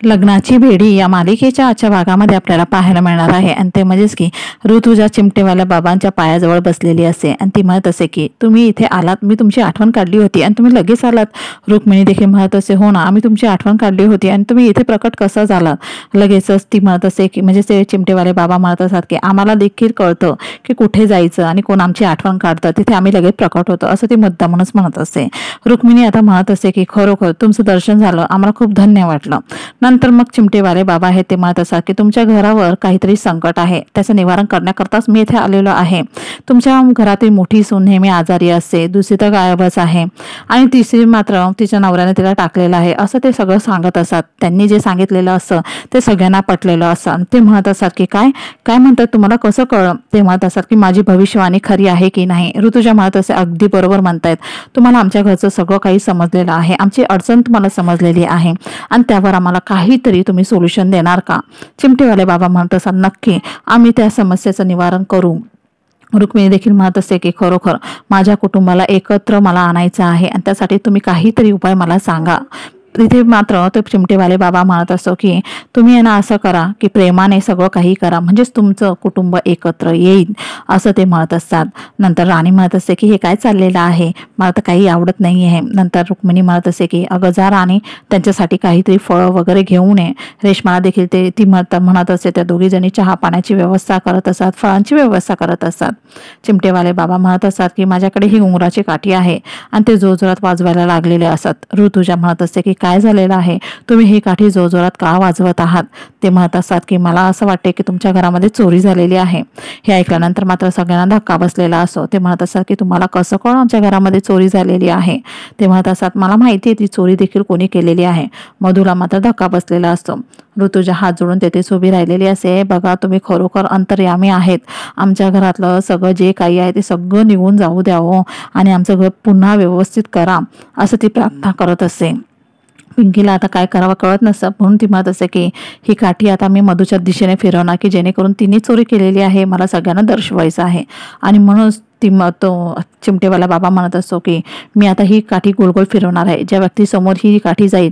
लग्नाची बेडी या मालिकेच्या आजच्या भागामध्ये आपल्याला पाहायला मिळणार आहे आणि ते म्हणजेच की ऋतुजा चिमटेवाल्या बाबांच्या पायाजवळ बसलेली असे आणि ती म्हणत असे की तुम्ही इथे आलात, मी तुमची आठवण काढली होती आणि तुम्ही लगेच आलात. रुक्मिणी देखील म्हणत असे हो ना, आम्ही तुमची आठवण काढली होती आणि तुम्ही इथे प्रकट कसं झालात लगेचच. ती म्हणत असे की म्हणजे ते चिमटेवाले बाबा म्हणत असतात की आम्हाला देखील कळतं की कुठे जायचं आणि कोण आमची आठवण काढतं तिथे आम्ही लगेच प्रकट होतो असं ती मुद्दामूनच म्हणत असते. रुक्मिणी आता म्हणत असते की खरोखर तुमचं दर्शन झालं, आम्हाला खूप धन्य वाटलं. नंतर मग चिमटेवाले बाबा आहेत ते म्हणत असतात की तुमच्या घरावर काहीतरी संकट आहे, त्याचं निवारण करण्याकरताच मी इथे आलेलो आहे. तुमच्या घरातील मोठी सून नेहमी आजारी असते, दुसरी तर गायबच आहे आणि तिसरी मात्र तिच्या नवऱ्याने तिला टाकलेलं आहे असं ते सगळं सांगत असतात. त्यांनी जे सांगितलेलं असतं ते सगळ्यांना पटलेलं असतं. ते म्हणत असतात की काय काय म्हणतात, तुम्हाला कसं कळलं? ते म्हणत असतात की माझी भविष्यवाणी खरी आहे की नाही. ऋतुजा म्हणत असते अगदी बरोबर म्हणतायत, तुम्हाला आमच्या घरचं सगळं काही समजलेलं आहे, आमची अडचण तुम्हाला समजलेली आहे आणि त्यावर आम्हाला काहीतरी तुम्ही सोल्युशन देणार का? चिमटेवाले बाबा म्हणत असतात नक्की आम्ही त्या समस्येचं निवारण करू. रुक्मिणी देखील म्हणत असते की खरोखर माझ्या कुटुंबाला एकत्र मला आणायचं आहे आणि त्यासाठी तुम्ही काहीतरी उपाय मला सांगा. तिथे मात्र ते चिमटेवाले बाबा म्हणत असतो की तुम्ही ना असं करा की प्रेमाने सगळं काही करा म्हणजेच तुमचं कुटुंब एकत्र येईल असं ते म्हणत असतात. नंतर राणी म्हणत असते की हे काय चाललेलं आहे, मला तर काही आवडत नाही आहे. नंतर रुक्मिणी म्हणत असते की अगं जा राणी, त्यांच्यासाठी काहीतरी फळं वगैरे घेऊन ये. रेश्माला देखील ती म्हणत असते. त्या दोघी जणी चहा पाण्याची व्यवस्था करत असतात, फळांची व्यवस्था करत असतात. चिमटेवाले बाबा म्हणत असतात की माझ्याकडे ही उंगराची काठी आहे आणि ते जोरजोरात वाजवायला लागलेले असतात. ऋतुजा म्हणत असते की काय झालेलं आहे, तुम्ही ही काठी जोरजोरात का वाजवत आहात? ते म्हणत असतात की मला असं वाटते की तुमच्या घरामध्ये चोरी झालेली आहे. हे ऐकल्यानंतर मात्र सगळ्यांना धक्का बसलेला असतो. ते म्हणत असतात की तुम्हाला कसं कळलं आमच्या घरामध्ये चोरी झालेली आहे? ते म्हणत असतात मला माहिती आहे ती चोरी देखील कोणी केलेली आहे. मधुला मात्र धक्का बसलेला असतो. ऋतुजा हात जोडून तेथेच उभी राहिलेली असे. बघा तुम्ही खरोखर अंतर्यामी आहेत, आमच्या घरातलं सगळं जे काही आहे ते सगळं निघून जाऊ द्यावं आणि आमचं घर पुन्हा व्यवस्थित करा असं ती प्रार्थना करत असते. पिंकीला आता काय करावं कळत नसतं म्हणून ती म्हणत असते की ही काठी आता मी मधूच्या दिशेने फिरवणार की जेणेकरून तिने चोरी केलेली आहे मला सगळ्यांना दर्शवायचं आहे. आणि म्हणून तो चिमटेवाला बाबा म्हणत असतो की मी आता ही काठी गोल गोल फिरवणार आहे, ज्या व्यक्तीसमोर ही काठी जाईल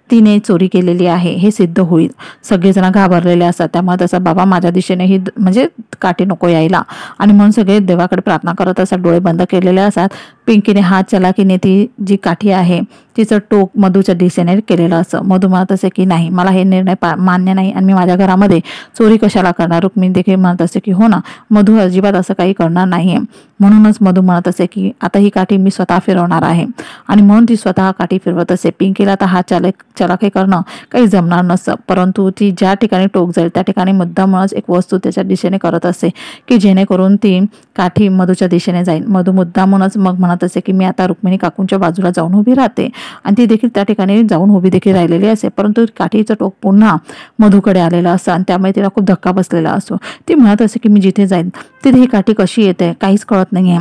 तिने चोरी केलेली आहे हे सिद्ध होईल. सगळेजण घाबरलेले असतात. त्यामुळे तसं बाबा माझ्या दिशेने ही म्हणजे काठी नको यायला आणि म्हणून सगळे देवाकडे प्रार्थना करत असतात, डोळे बंद केलेले असतात. पिंकीने हात चलाकीने ती जी काठी आहे तिचं टोक मधूच्या दिशेने केलेलं असं. मधू म्हणत असे की नाही मला हे निर्णय मान्य नाही आणि मी माझ्या घरामध्ये चोरी कशाला करणार. रुक्मिणी देखील म्हणत असे की हो ना, मधू अजिबात असं काही करणार नाहीये. म्हणूनच मधू म्हणत असे की आता ही काठी मी स्वतः फिरवणार आहे आणि म्हणून ती स्वतः काठी फिरवत असे. पिंकीला आता हात चलाकी करणं काही जमणार नसतं, परंतु ती ज्या ठिकाणी टोक जाईल त्या ठिकाणी मुद्दामच एक वस्तू त्याच्या दिशेने करत असते की जेणेकरून ती काठी मधूच्या दिशेने जाईल. मधू मुद्दामूनच मग म्हणत असे की मी आता रुक्मिणी काकूंच्या बाजूला जाऊन उभी राहते आणि ती देखील त्या ठिकाणी जाऊन उभी देखील राहिलेली असे. परंतु काठीचं टोक पुन्हा मधूकडे आलेलं असतं आणि त्यामुळे तिला खूप धक्का बसलेला असतो. ती म्हणत असे की मी जिथे जाईन तिथे ही काठी कशी येते काहीच कळत नाहीये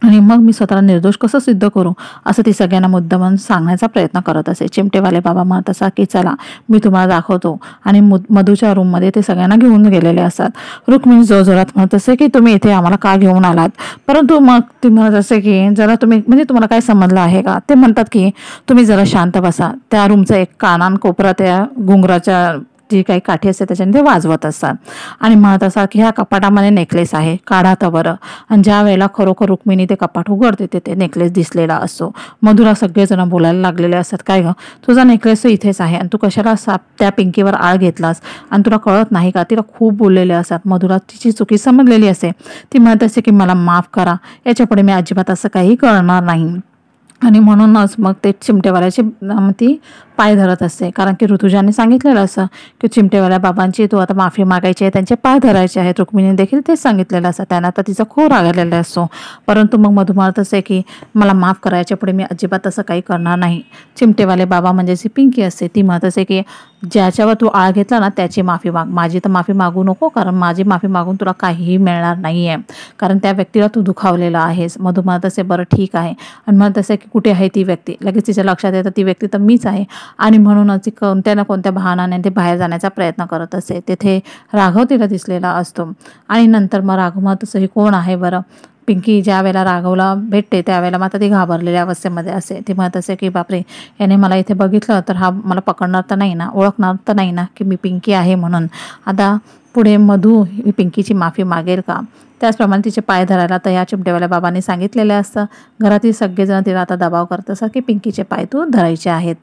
आणि मग मी स्वतःला निर्दोष कसं सिद्ध करू असं ती सगळ्यांना मुद्दामून सांगण्याचा प्रयत्न करत असे. चिमटेवाले बाबा म्हणत असतात की चला मी तुम्हाला दाखवतो आणि मधूच्या रूममध्ये ते सगळ्यांना घेऊन गेलेले असतात. रुक्मिणी जोरजोरात म्हणत असे की तुम्ही इथे आम्हाला का घेऊन आलात? परंतु मग ती म्हणत असे की जरा तुम्ही म्हणजे तुम्हाला काय समजलं आहे का? ते म्हणतात की तुम्ही जरा शांत बसा. त्या रूमचा एक कानान कोपरा त्या घुंगराच्या जी काही काठी असते त्याच्याने ते वाजवत असतात आणि म्हणत असतात की ह्या कपाटामध्ये नेकलेस आहे, काढा तर बरं. आणि ज्या वेळेला खरोखर रुक्मिणी ते कपाट उघडते ते नेकलेस दिसलेला असतो. मधुरा सगळेजण बोलायला लागलेले असतात काय ग तुझा नेकलेस तर इथेच आहे आणि तू कशाला त्या पिंकीवर आळ घेतलास आणि तुला कळत नाही का? तिला खूप बोललेले असतात. मधुरा तिची चुकी समजलेली असते. ती म्हणत असते की मला माफ करा, याच्यापुढे मी अजिबात असं काही करणार नाही. आणि म्हणूनच मग ते चिमटेवाल्याची ती पाय धरत असते कारण की ऋतुजाने सांगितलेलं असं की चिमटेवाल्या बाबांची तू आता माफी मागायची आहे, त्यांचे पाय धरायचे आहेत. रुक्मिणीने देखील तेच सांगितलेलं असतं. त्यांना आता तिचा खूप राग आलेला असतो. परंतु मग मधू म्हणत असते की मला माफ करायच्या पुढे मी अजिबात असं काही करणार नाही. चिमटेवाले बाबा म्हणजे जी पिंकी असते ती म्हणत असते की ज्याच्यावर तू आळ घेतला ना त्याची माफी माग, माझी तर माफी मागू नको कारण माझी माफी मागून तुला काहीही मिळणार नाही आहे कारण त्या व्यक्तीला तू दुखावलेला आहेस. मधू म्हणत असे बरं ठीक आहे आणि म्हणत असे की कुठे आहे ती व्यक्ती? लगेच तिच्या लक्षात येतं ती व्यक्ती तर मीच आहे आणि म्हणूनच ती कोणत्या ना कोणत्या बहाण्याने ते बाहेर जाण्याचा प्रयत्न करत असते. तेथे राघव तिला दिसलेला असतो आणि नंतर मग राघव म्हणत असं हे कोण आहे बरं? पिंकी ज्या वेळेला राघवला भेटते त्यावेळेला मात्र ती घाबरलेल्या अवस्थेमध्ये असते. ती म्हणत असे की बापरे, याने मला इथे बघितलं तर हा मला पकडणार तर नाही ना, ओळखणार तर नाही ना की मी पिंकी आहे म्हणून. आता पुढे मधू ही पिंकीची माफी मागेल का? त्याचप्रमाणे तिचे पाय धरायला तर ह्या चिमटेवाल्या बाबांनी सांगितलेलं असतं. घरातील सगळेजण तिला आता दबाव करत असतात की पिंकीचे पाय तू धरायचे आहेत.